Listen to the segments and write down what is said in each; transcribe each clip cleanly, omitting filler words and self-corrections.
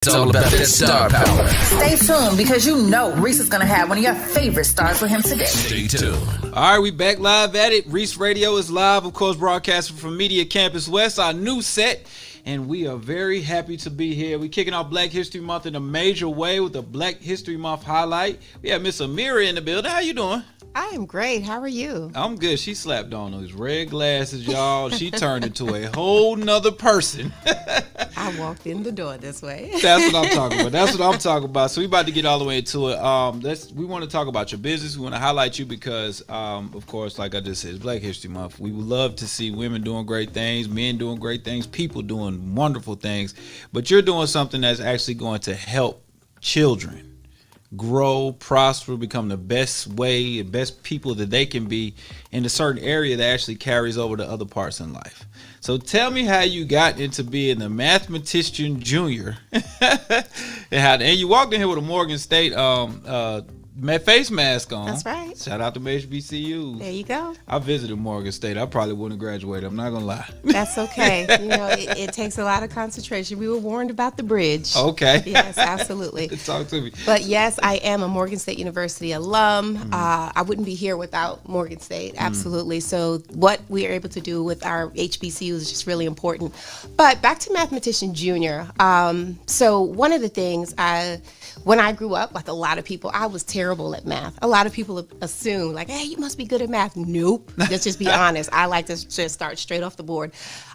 It's all about that star power. Stay tuned because you know Reec is going to have one of your favorite stars with him today. Stay tuned. All right, we back live at it. Reec Radio is live, of course, broadcasting from Media Campus West, our new set. And we are very happy to be here. We're kicking off Black History Month in a major way with the Black History Month highlight. We have Miss Ameerah in the building. How you doing? I am great. How are you? I'm good. She slapped on those red glasses, y'all. She turned into a whole nother person. I walked in the door this way. That's what I'm talking about. That's what I'm talking about. So we about to get all the way into it. We want to talk about your business. We want to highlight you because, of course, like I just said, it's Black History Month. We would love to see women doing great things, men doing great things, people doing wonderful things. But you're doing something that's actually going to help children grow, prosper, become the best way, the best people that they can be in a certain area that actually carries over to other parts in life. So tell me how you got into being the Mathematician Jr. and you walked in here with a Morgan State face mask on. That's right. Shout out to HBCUs. There you go. I visited Morgan State. I probably wouldn't have graduated. I'm not gonna lie. That's okay. You know, it takes a lot of concentration. We were warned about the bridge. Okay. Yes, absolutely. Talk to me. But yes, I am a Morgan State University alum. I wouldn't be here without Morgan State. Absolutely. So what we are able to do with our HBCUs is just really important. But back to Mathematician Jr. So one of the things when I grew up, like a lot of people, I was terrible at math. A lot of people assume, like, hey, you must be good at math. Nope. Let's just be honest. I like to just start straight off the board.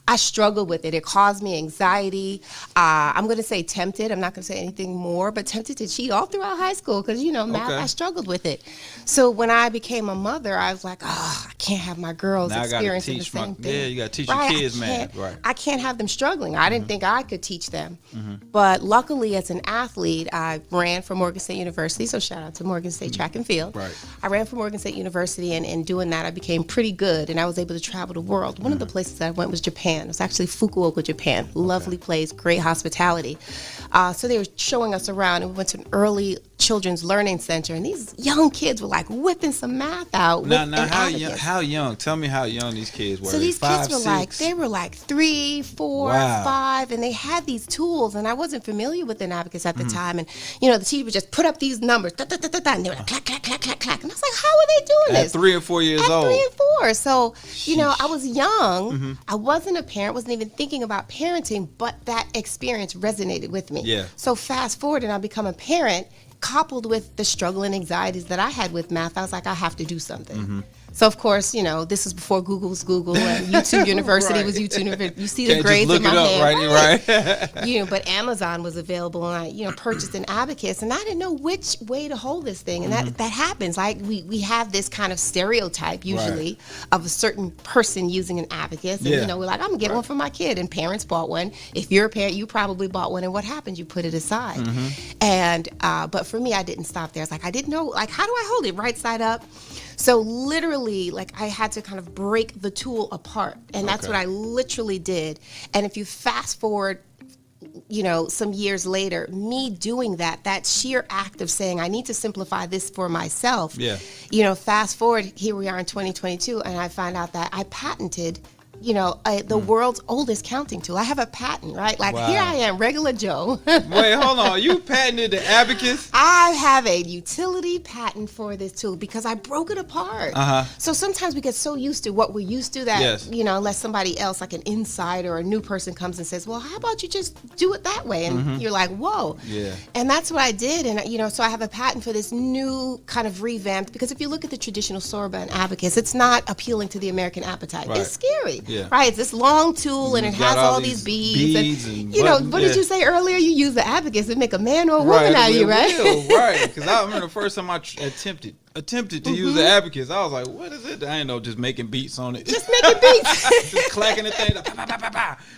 I struggled with it. It caused me anxiety. I'm going to say tempted. I'm not going to say anything more, but tempted to cheat all throughout high school because, math, I struggled with it. So when I became a mother, I was like, I can't have my girls experiencing the same thing. Yeah, you got to teach your kids math. Right. I can't have them struggling. I didn't think I could teach them. But luckily, as an athlete, I ran for Morgan State University. So shout out to Morgan State Track and Field. Right. I ran for Morgan State University, and in doing that, I became pretty good, and I was able to travel the world. One of the places that I went was Japan. It was actually Fukuoka, Japan. Lovely place, great hospitality. So they were showing us around, and we went to an early children's learning center, and these young kids were like whipping some math out. Now, how young? Tell me how young these kids were. So these kids were like 3, 4, 5, and they had these tools, and I wasn't familiar with an abacus at the time. And the teacher would just put up these numbers, and they were like clack, clack, clack, clack, clack. And I was like, how are they doing this? At 3 and 4 years old. At 3 and 4. So, I was young. I wasn't a parent, wasn't even thinking about parenting, but that experience resonated with me. Yeah. So fast forward, and I become a parent, coupled with the struggle and anxieties that I had with math. I was like, I have to do something. So, of course, this is before Google was Google and YouTube University was YouTube University. You see the grades in my hand. Right. But Amazon was available, and I, purchased an abacus, and I didn't know which way to hold this thing. And that happens. Like, we have this kind of stereotype, usually, of a certain person using an abacus. And, we're like, I'm going to get one for my kid. And parents bought one. If you're a parent, you probably bought one. And what happened? You put it aside. And, but for me, I didn't stop there. It's like, I didn't know, like, how do I hold it right side up? So literally, like, I had to kind of break the tool apart. And that's what I literally did. And if you fast forward, some years later, me doing that sheer act of saying, I need to simplify this for myself. Fast forward, here we are in 2022, and I find out that I patented the world's oldest counting tool. I have a patent, right? Like, here I am, regular Joe. Wait, hold on. You patented the abacus? I have a utility patent for this tool because I broke it apart. So sometimes we get so used to what we're used to that, unless somebody else, like an insider or a new person comes and says, well, how about you just do it that way? And you're like, whoa. Yeah. And that's what I did. And, so I have a patent for this new kind of revamped, because if you look at the traditional sorba and abacus, it's not appealing to the American appetite. Right. It's scary. Yeah. Right, it's this long tool, and it has all these beads. And what did you say earlier? You use the abacus to make a man or a woman out of you, right? Right, because I remember the first time I attempted to use the abacus, I was like, what is it? I didn't know, just making beats on it. Just making beats. Just clacking the thing.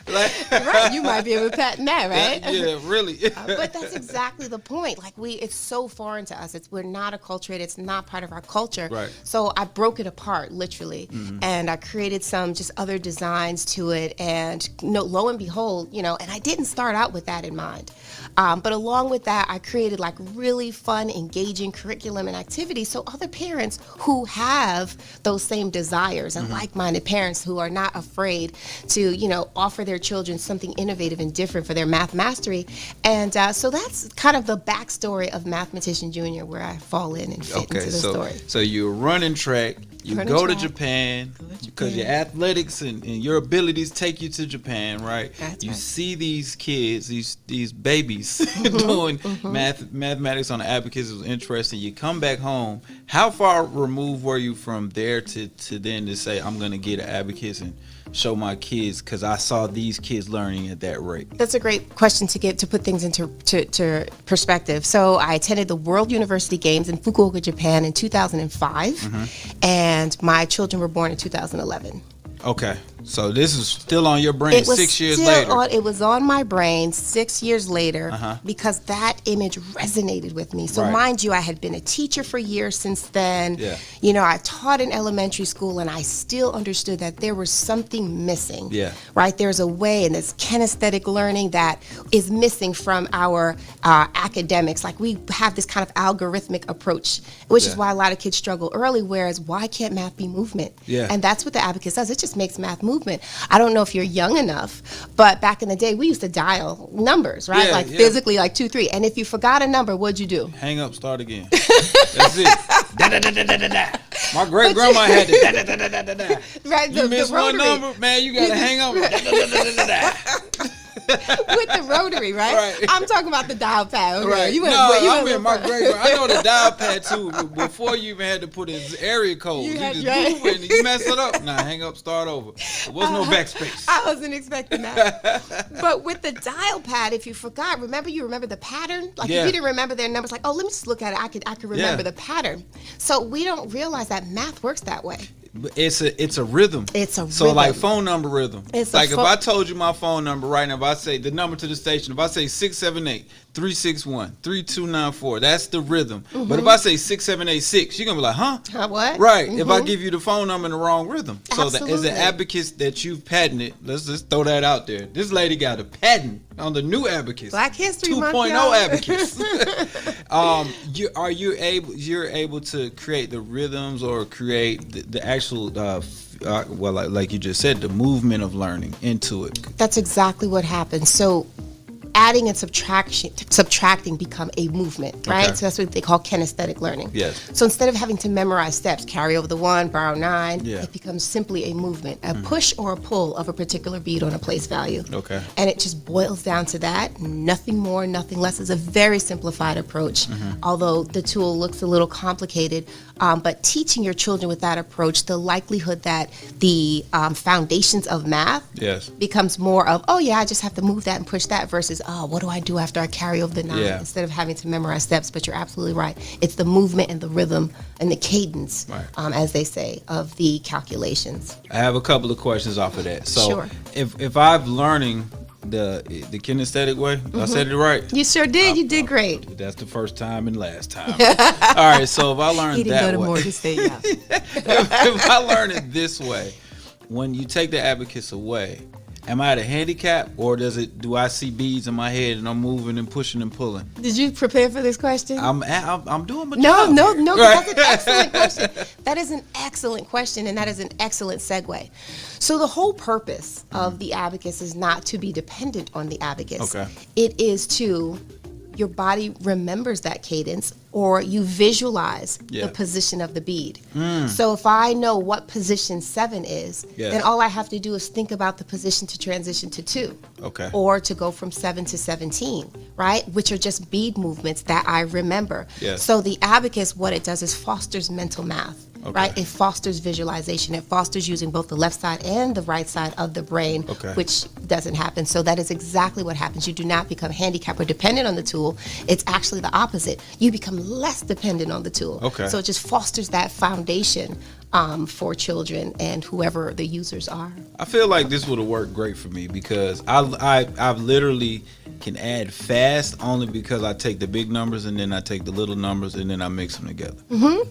Right, you might be able to patent that, right? Yeah, really. But that's exactly the point. Like, it's so foreign to us. We're not acculturated. It's not part of our culture. Right. So I broke it apart, literally, and I created some just other designs to it. And lo and behold, and I didn't start out with that in mind. But along with that, I created like really fun, engaging curriculum and activities so other parents who have those same desires and like-minded parents who are not afraid to, offer their children something innovative and different for their math mastery. And so that's kind of the backstory of Mathematician Jr., where I fall in and fit into the story. So you're running track. You go to Japan because your athletics and your abilities take you to Japan, right? That's you right. see these kids, these babies doing mathematics on the abacus. It was interesting. You come back home. How far removed were you from there to then to say, I'm going to get an abacus and show my kids because I saw these kids learning at that rate? That's a great question to put things into to perspective. So I attended the World University Games in Fukuoka, Japan in 2005, and my children were born in 2011. Okay, so this is still on your brain 6 years later. It was on my brain 6 years later because that image resonated with me. So mind you, I had been a teacher for years since then. Yeah. I taught in elementary school, and I still understood that there was something missing. Yeah. Right? There's a way, and this kinesthetic learning that is missing from our academics. Like we have this kind of algorithmic approach, which is why a lot of kids struggle early, whereas why can't math be movement? Yeah. And that's what the abacus does. It just makes math movement. I don't know if you're young enough, but back in the day, we used to dial numbers, right? Physically, like 2, 3. And if you forgot a number, what'd you do? Hang up, start again. That's it. Da, da, da, da, da, da, da. My great grandma had it. Da, da, da, da, da, da. Right, you miss one number, man, you gotta hang up. Da, da, da, da, da, da. With the rotary, right? I'm talking about the dial pad. Okay. Right. I mean, my great. I know the dial pad too. Before you even had to put his area code, you just move it and you mess it up. Nah, hang up, start over. There was no backspace. I wasn't expecting that. But with the dial pad, if you forgot, you remember the pattern. Like if you didn't remember their numbers, like, oh, let me just look at it. I could remember the pattern. So we don't realize that math works that way. It's a rhythm. So like phone number rhythm. It's like if I told you my phone number right now, if I say the number to the station, if I say 678-361-3294, that's the rhythm. But if I say 6786, you're gonna be like, huh? What? Right. If I give you the phone number in the wrong rhythm. So Absolutely. as an abacus that you've patented, let's just throw that out there. This lady got a patent on the new abacus. Black History 2.0 abacus. You're able to create the rhythms or create the actual like you just said, the movement of learning into it. That's exactly what happens. So adding and subtracting become a movement, right? Okay. So that's what they call kinesthetic learning. Yes. So instead of having to memorize steps, carry over the 1, borrow 9, Yeah. it becomes simply a movement, a push or a pull of a particular bead on a place value. Okay. And it just boils down to that, nothing more, nothing less. It's a very simplified approach, although the tool looks a little complicated. But teaching your children with that approach, the likelihood that the foundations of math becomes more of, oh yeah, I just have to move that and push that, versus, oh, what do I do after I carry over the 9? Instead of having to memorize steps. But you're absolutely right. It's the movement and the rhythm and the cadence, as they say, of the calculations. I have a couple of questions off of that. So Sure. if I'm learning the kinesthetic way, I said it right? You sure did. You did great. That's the first time and last time. All right, so if I learn He didn't that go to way, Morgan State, yeah. if I learn it this way, when you take the abacus away, am I at a handicap, or do I see beads in my head and I'm moving and pushing and pulling? Did you prepare for this question? I'm doing my job. No. That's an excellent question. That is an excellent question, and that is an excellent segue. So the whole purpose of the abacus is not to be dependent on the abacus. Okay. It is your body remembers that cadence, or you visualize the position of the bead. So if I know what position 7 is, then all I have to do is think about the position to transition to 2. Okay. Or to go from 7 to 17, right? Which are just bead movements that I remember. Yes. So the abacus, what it does is fosters mental math. Right? It fosters visualization. It fosters using both the left side and the right side of the brain, which doesn't happen. So that is exactly what happens. You do not become handicapped or dependent on the tool. It's actually the opposite. You become less dependent on the tool. Okay. So it just fosters that foundation for children and whoever the users are. I feel like this would have worked great for me because I've literally can add fast only because I take the big numbers and then I take the little numbers and then I mix them together.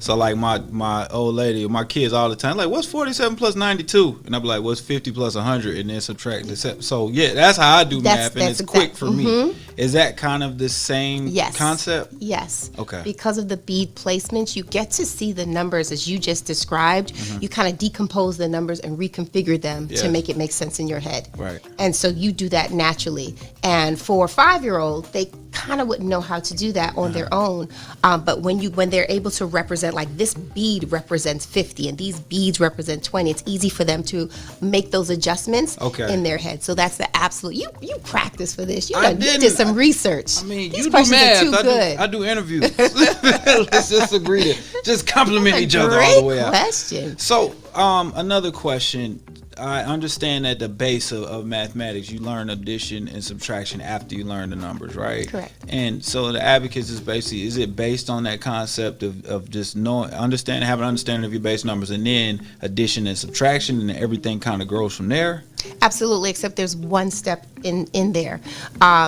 So like my old lady or my kids all the time like, what's 47 plus 92? And I'm like, what's 50 plus 100? And then subtract the so yeah, that's how I do math, and it's quick for me. Is that kind of the same concept? Yes. Okay. Because of the bead placements, you get to see the numbers as you just described. You kind of decompose the numbers and reconfigure them to make it make sense in your head. Right. And so you do that naturally. And for a 5-year-old, they kind of wouldn't know how to do that on their own. But when they're able to represent, like this bead represents 50 and these beads represent 20, it's easy for them to make those adjustments in their head. So that's the absolute. You practice for this. You did some research. I mean, these you do questions math. are too good. I do interviews. Let's just agree to just compliment each other all the way out. Great question. So, another question. I understand at the base of mathematics, you learn addition and subtraction after you learn the numbers, right? Correct. And so the abacus is basically, is it based on that concept of just having an understanding of your base numbers and then addition and subtraction and everything kind of grows from there? Absolutely, except there's one step in there.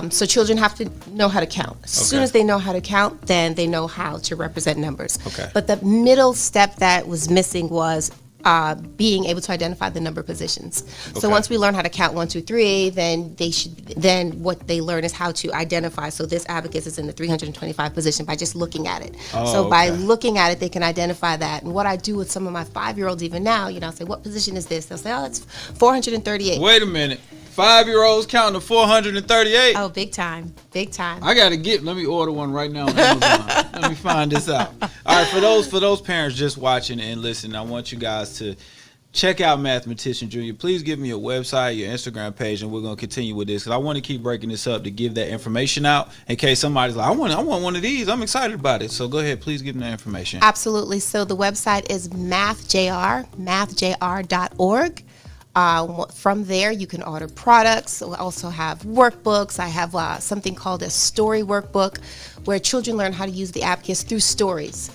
So children have to know how to count. As soon as they know how to count, then they know how to represent numbers. Okay. But the middle step that was missing was being able to identify the number positions. So once we learn how to count 1, 2, 3, then what they learn is how to identify. So this abacus is in the 325 position by just looking at it. By looking at it, they can identify that. And what I do with some of my 5-year-olds even now, I say, what position is this? They'll say, oh, it's 438. Wait a minute. 5-year-olds counting to 438. Oh, big time. I gotta let me order one right now on Amazon. Let me find this out. All right, for those parents just watching and listening, I want you guys to check out Mathematician Jr. Please give me your website, your Instagram page, and we're gonna continue with this because I want to keep breaking this up to give that information out in case somebody's like, I want one of these. I'm excited about it. So go ahead, please give them that information. Absolutely. So the website is mathjr.org. From there, you can order products. We also have workbooks. I have something called a story workbook where children learn how to use the abacus through stories,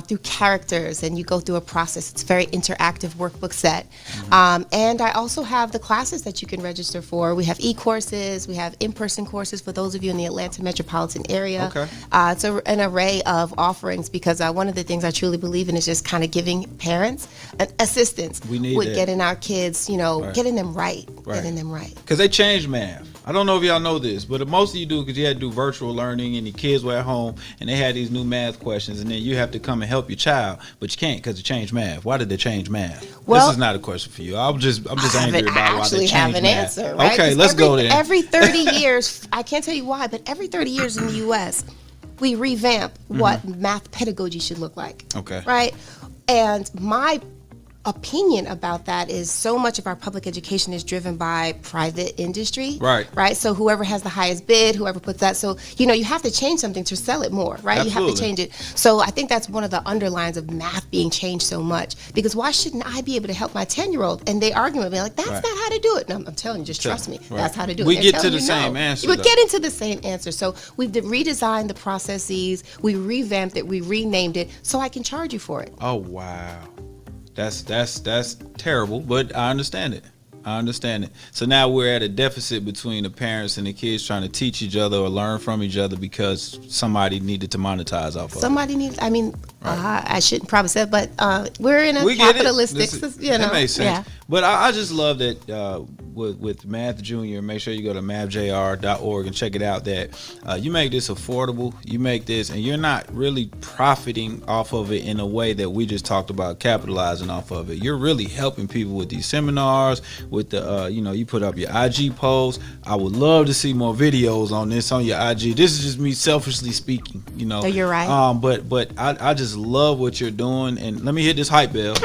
through characters, and you go through a process. It's a very interactive workbook set. And I also have the classes that you can register for. We have e-courses. We have in-person courses for those of you in the Atlanta metropolitan area. It's an array of offerings because one of the things I truly believe in is just kind of giving parents an assistance with getting our kids, getting them right. Getting them right. Because they changed math. I don't know if y'all know this, but most of you do because you had to do virtual learning and your kids were at home and they had these new math questions and then you have to come and help your child, but you can't because they changed math. Why did they change math? Well, this is not a question for you. I'm just angry about why they changed math. I actually have an answer, right? Okay, let's go there. Every 30 years, I can't tell you why, but every 30 years in the U.S., we revamp what math pedagogy should look like. Okay. Right? And my opinion about that is so much of our public education is driven by private industry. Right. So whoever has the highest bid, whoever puts that. So, you have to change something to sell it more, right? Absolutely. You have to change it. So I think that's one of the underlines of math being changed so much because why shouldn't I be able to help my 10-year-old? And they argue with me like, that's not how to do it. No, I'm telling you, just trust me. That's how to do it. We get to the same answer. We get into the same answer. So we've redesigned the processes. We revamped it. We renamed it so I can charge you for it. Oh, wow. That's terrible, but I understand it. So now we're at a deficit between the parents and the kids trying to teach each other or learn from each other because somebody needed to monetize off of it. I shouldn't probably say it, but we're in a capitalistic, That makes sense. Yeah. But I just love that with Math Jr., make sure you go to mathjr.org and check it out, that you make this affordable, you make this, and you're not really profiting off of it in a way that we just talked about capitalizing off of it. You're really helping people with these seminars, with the, you put up your IG posts. I would love to see more videos on this on your IG. This is just me selfishly speaking, Oh, you're right. But I just love what you're doing, and let me hit this hype bell.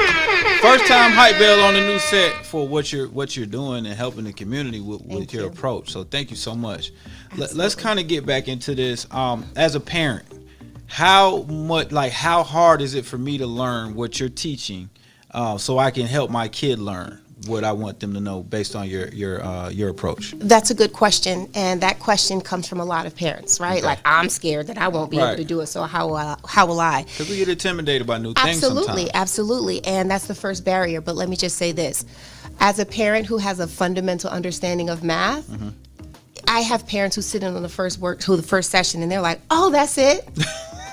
First time hype bell on the new set for what you're doing and helping the community with your approach. So thank you so much. Let's kind of get back into this. As a parent, how hard is it for me to learn what you're teaching so I can help my kid learn? what I want them to know based on your approach? That's a good question, and that question comes from a lot of parents, right? Okay. Like, I'm scared that I won't be able to do it, so how will I? Because we get intimidated by new things sometimes. Absolutely, and that's the first barrier. But let me just say this. As a parent who has a fundamental understanding of math, I have parents who sit in on the first session, and they're like, oh, that's it?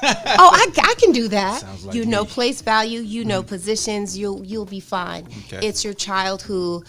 Oh, I can do that. Sounds like you know me. place value, you know positions, you'll be fine. Okay. It's your child who,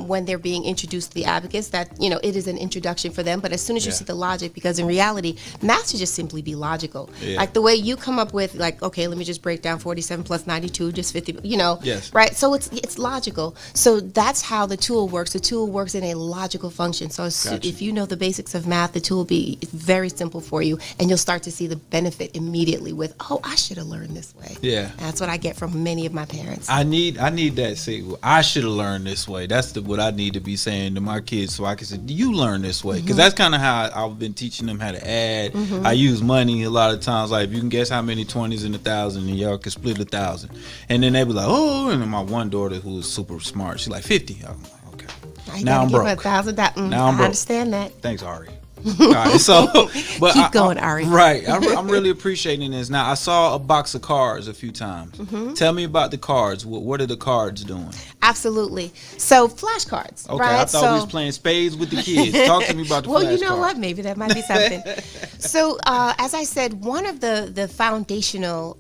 when they're being introduced to the abacus, that it is an introduction for them. But as soon as you see the logic, because in reality, math should just simply be logical. Yeah. Like the way you come up with, like, okay, let me just break down 47 plus 92, just 50. Yes. Right. So it's logical. So that's how the tool works. The tool works in a logical function. So if you know the basics of math, the tool will be very simple for you, and you'll start to see the benefit immediately with, oh, I should have learned this way. Yeah. That's what I get from many of my parents. I need that. Say, well, I should have learned this way. That's what I need to be saying to my kids, so I can say, you learn this way, because that's kind of how I've been teaching them how to add. I use money a lot of times. Like, if you can guess how many 20s in 1,000, and y'all can split 1,000, and then they be like, oh, and then my one daughter who is super smart, she's like 50. I'm like, okay. Now I'm broke. Now I'm broke. I understand that. Thanks, Ari. All right, so but keep going, Ari. Right, I'm really appreciating this. Now, I saw a box of cards a few times. Tell me about the cards. What are the cards doing? Absolutely. So flashcards. Okay, right? I thought we was playing spades with the kids. Talk to me about the flashcards. Well, you know what? Maybe that might be something. So, as I said, one of the foundational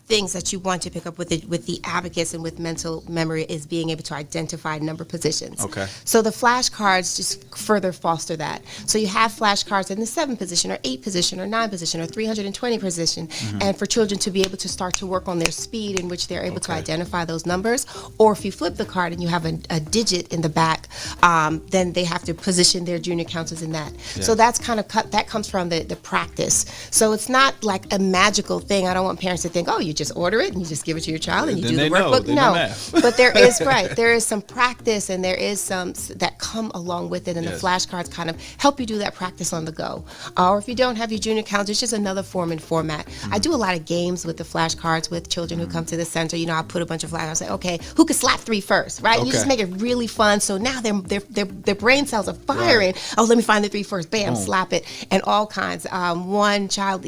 things that you want to pick up with the abacus and with mental memory is being able to identify number positions. Okay. So the flashcards just further foster that. So you have flashcards in the 7 position or 8 position or 9 position or 320 position, and for children to be able to start to work on their speed in which they're able to identify those numbers. Or if you flip the card and you have a digit in the back, then they have to position their junior counters in that. Yeah. So that's kind of that comes from the practice. So it's not like a magical thing. I don't want parents to think, oh, you just order it and you just give it to your child and you do the workbook. No, but there is some practice, and there is some that come along with it, and the flashcards kind of help you do that practice on the go. Or if you don't have your junior count, it's just another form and format. I do a lot of games with the flashcards with children who come to the center. I put a bunch of flashcards. I say, okay, who can slap 3 first, right? Okay. You just make it really fun. So now their brain cells are firing. Right. Oh, let me find the 3 first. Bam, slap it, and all kinds. One child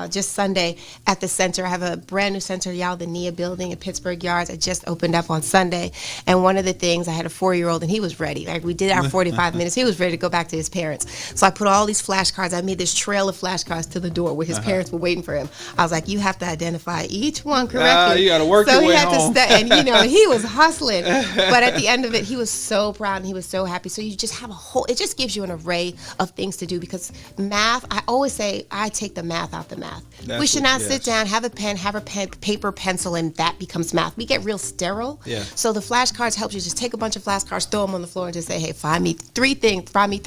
just Sunday at the center. I have a brand new center, the Nia building in Pittsburgh Yards. I just opened up on Sunday, and one of the things, I had a 4-year-old, and he was ready. Like, we did our 45 minutes. He was ready to go back to his parents. So I put all these flashcards. I made this trail of flashcards to the door where his parents were waiting for him. I was like, you have to identify each one correctly. You got to work your way home. And he was hustling, but at the end of it, he was so proud and he was so happy. So you just have it just gives you an array of things to do, because math, I always say, I take the math out the math. We should not sit down, have a pen, paper, pencil, and that becomes math. We get real sterile. Yeah. So the flashcards help you just take a bunch of flashcards, throw them on the floor, and just say, hey, find me 3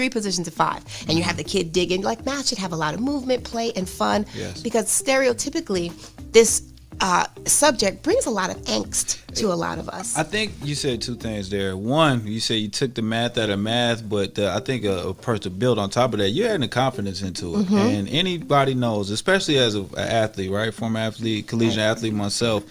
positions of 5. And you have the kid digging. Like, math should have a lot of movement, play, and fun. Yes. Because stereotypically, this subject brings a lot of angst to a lot of us. I think you said 2 things there. One, you said you took the math out of math, but I think a person to build on top of that, you're adding the confidence into it. And anybody knows, especially as an athlete, right? Former athlete, collegiate athlete myself,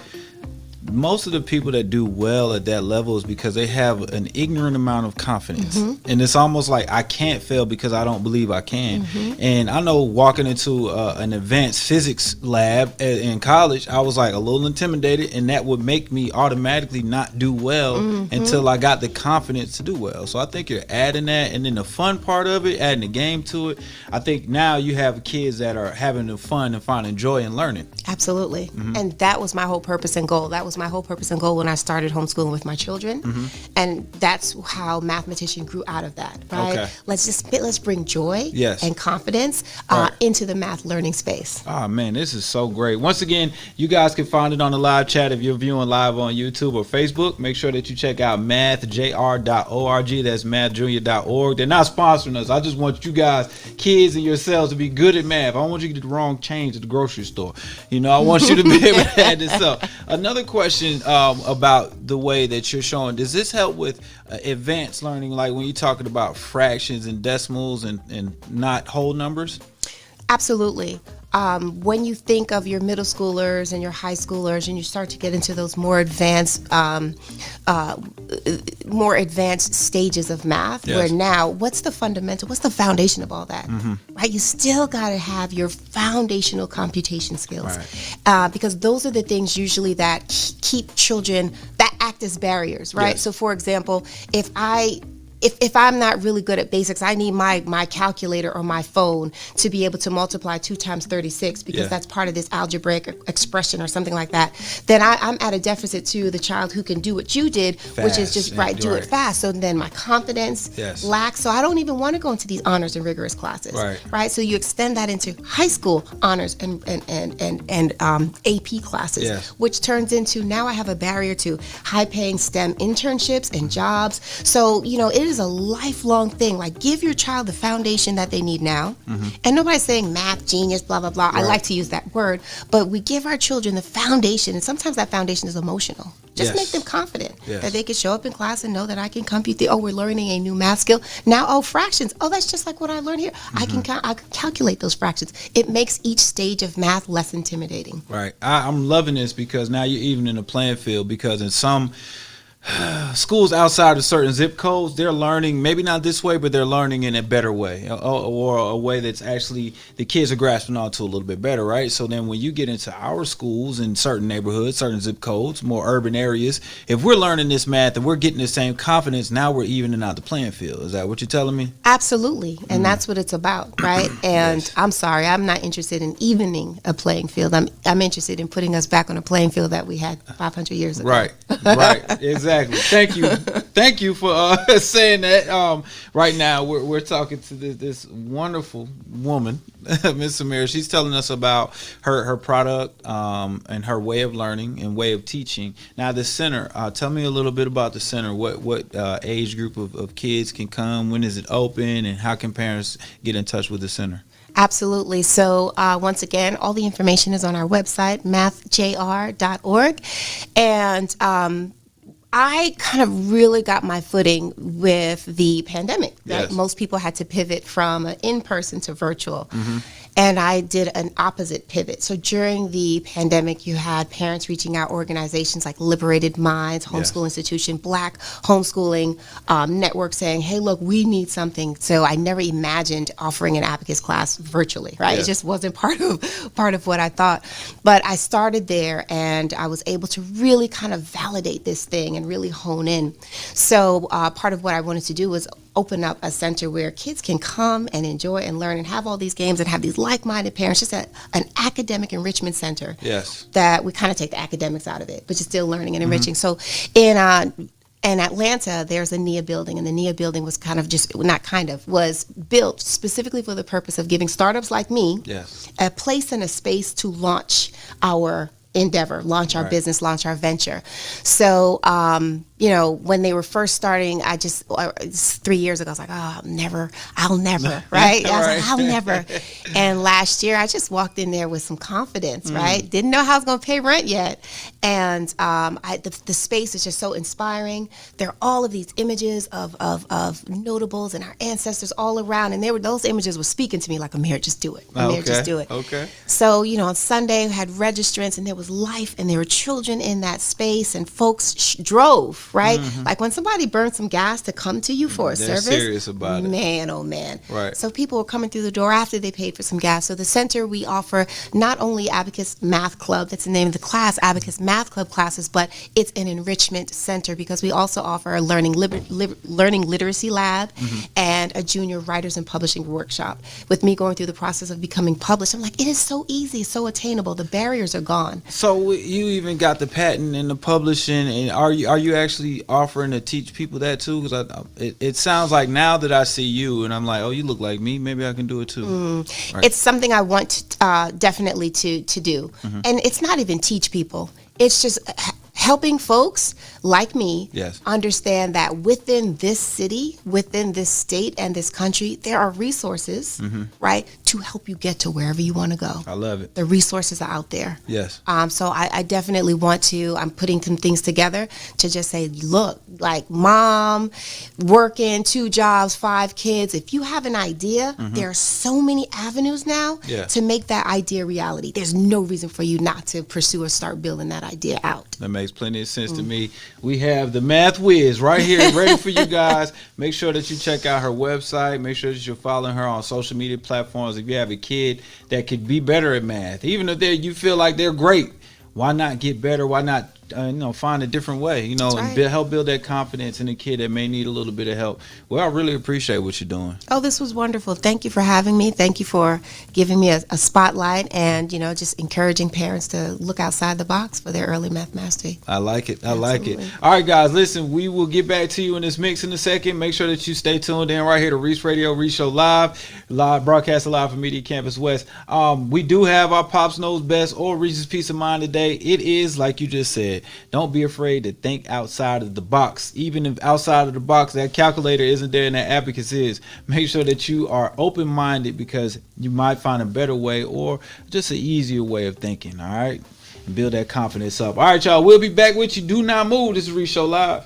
most of the people that do well at that level is because they have an ignorant amount of confidence. And it's almost like, I can't fail because I don't believe I can. And I know, walking into an advanced physics lab in college, I was like a little intimidated, and that would make me automatically not do well until I got the confidence to do well. So I think you're adding that, and then the fun part of it, adding the game to it. I think now you have kids that are having the fun and finding joy in learning. Absolutely. And that was my whole purpose and goal. That was my whole purpose and goal when I started homeschooling with my children. And that's how Mathematician grew out of that, right? Okay. Let's bring joy and confidence into the math learning space. Oh man, this is so great. Once again, you guys can find it on the live chat if you're viewing live on YouTube or Facebook. Make sure that you check out mathjr.org. That's mathjr.org. They're not sponsoring us. I just want you guys, kids and yourselves, to be good at math. I don't want you to get the wrong change at the grocery store. I want you to be able to add this up. Another question about the way that you're showing, does this help with advanced learning, like when you're talking about fractions and decimals and not whole numbers? Absolutely. when you think of your middle schoolers and your high schoolers, and you start to get into those more advanced stages of math, where now what's the foundation of all that, right? You still got to have your foundational computation skills, because those are the things usually that keep children, that act as barriers, right? So for example, if I'm not really good at basics, I need my calculator or my phone to be able to multiply 2 times 36 because that's part of this algebraic expression or something like that. Then I'm at a deficit to the child who can do what you did, which is just do it fast. So then my confidence lacks. So I don't even want to go into these honors and rigorous classes, right? So you extend that into high school honors and AP classes, which turns into now I have a barrier to high-paying STEM internships and jobs. So it is a lifelong thing. Like, give your child the foundation that they need now. And nobody's saying math genius, blah, blah, blah. I like to use that word, but we give our children the foundation, and sometimes that foundation is emotional. Just make them confident that they can show up in class and know that I can compute we're learning a new math skill. Now, fractions. That's just like what I learned here. I can calculate those fractions. It makes each stage of math less intimidating. Right. I'm loving this because now you're even in a playing field, because in some schools outside of certain zip codes, they're learning maybe not this way, but they're learning in a better way, or a way that's actually the kids are grasping onto a little bit better, right? So then when you get into our schools in certain neighborhoods, certain zip codes, more urban areas, if we're learning this math and we're getting the same confidence, now we're evening out the playing field. Is that what you're telling me? Absolutely. And that's what it's about, right? And I'm sorry, I'm not interested in evening a playing field. I'm interested in putting us back on a playing field that we had 500 years ago. Right. Exactly. Thank you for saying that. Right now we're talking to this wonderful woman, Miss Ameerah. She's telling us about her product and her way of learning and way of teaching. Now the center, tell me a little bit about the center. What age group of kids can come? When is it open? And how can parents get in touch with the center? Absolutely. So once again, all the information is on our website, mathjr.org. And I kind of really got my footing with the pandemic. Right? Most people had to pivot from in-person to virtual. And I did an opposite pivot. So during the pandemic, you had parents reaching out, organizations like Liberated Minds, Homeschool Institution, Black Homeschooling Network, saying, hey, look, we need something. So I never imagined offering an abacus class virtually, right? It just wasn't part of what I thought. But I started there, and I was able to really kind of validate this thing and really hone in. So part of what I wanted to do was open up a center where kids can come and enjoy and learn and have all these games and have these like-minded parents, just an academic enrichment center. That we kind of take the academics out of it, but you're still learning and enriching. So in Atlanta, there's a NIA building, and the NIA building was was built specifically for the purpose of giving startups like me a place and a space to launch our endeavor, launch our business, launch our venture. So, when they were first starting, 3 years ago, I was like, I'll never, right? I was like, I'll never. And last year, I just walked in there with some confidence, right? Didn't know how I was going to pay rent yet. And the space is just so inspiring. There are all of these images of notables and our ancestors all around. And those images were speaking to me like, Ameerah, just do it. Ameerah, just do it. Okay. So, on Sunday, we had registrants, and there was life, and there were children in that space, and folks drove, right? Like when somebody burned some gas to come to you for a service. They're serious about it. Man, oh man. Right. So people were coming through the door after they paid for some gas. So the center, we offer not only Abacus Math Club, that's the name of the class, Abacus Math Club classes, but it's an enrichment center because we also offer a learning literacy lab and a junior writers and publishing workshop. With me going through the process of becoming published, I'm like, it is so easy, so attainable. The barriers are gone. So you even got the patent and the publishing, and are you actually offering to teach people that too? Because it sounds like now that I see you and I'm like, oh, you look like me, maybe I can do it too. Right. It's something I want definitely to do. And it's not even teach people. It's just helping folks like me understand that within this city, within this state and this country, there are resources, right, to help you get to wherever you want to go. I love it. The resources are out there. Yes. So I definitely want to, I'm putting some things together to just say, look, like mom, working 2 jobs, 5 kids. If you have an idea, there are so many avenues now to make that idea reality. There's no reason for you not to pursue or start building that idea out. That makes plenty of sense to me. We have the Math Wiz right here ready for you guys. Make sure that you check out her website. Make sure that you're following her on social media platforms. If you have a kid that could be better at math, even if you feel like they're great, why not get better? Why not find a different way, and help build that confidence in a kid that may need a little bit of help. Well, I really appreciate what you're doing. Oh, this was wonderful. Thank you for having me. Thank you for giving me a spotlight and, just encouraging parents to look outside the box for their early math mastery. I like it. I like it. All right, guys, listen, we will get back to you in this mix in a second. Make sure that you stay tuned in right here to Reec Radio Reec Show live broadcasting live from Media Campus West. We do have our Pops Knows Best or Reese's Peace of Mind today. It is, like you just said, don't be afraid to think outside of the box. Even if outside of the box that calculator isn't there and that abacus is, make sure that you are open-minded, because you might find a better way or just an easier way of thinking. All right, and build that confidence up. All right, y'all, we'll be back with you. Do not move. This is Reec Show Live.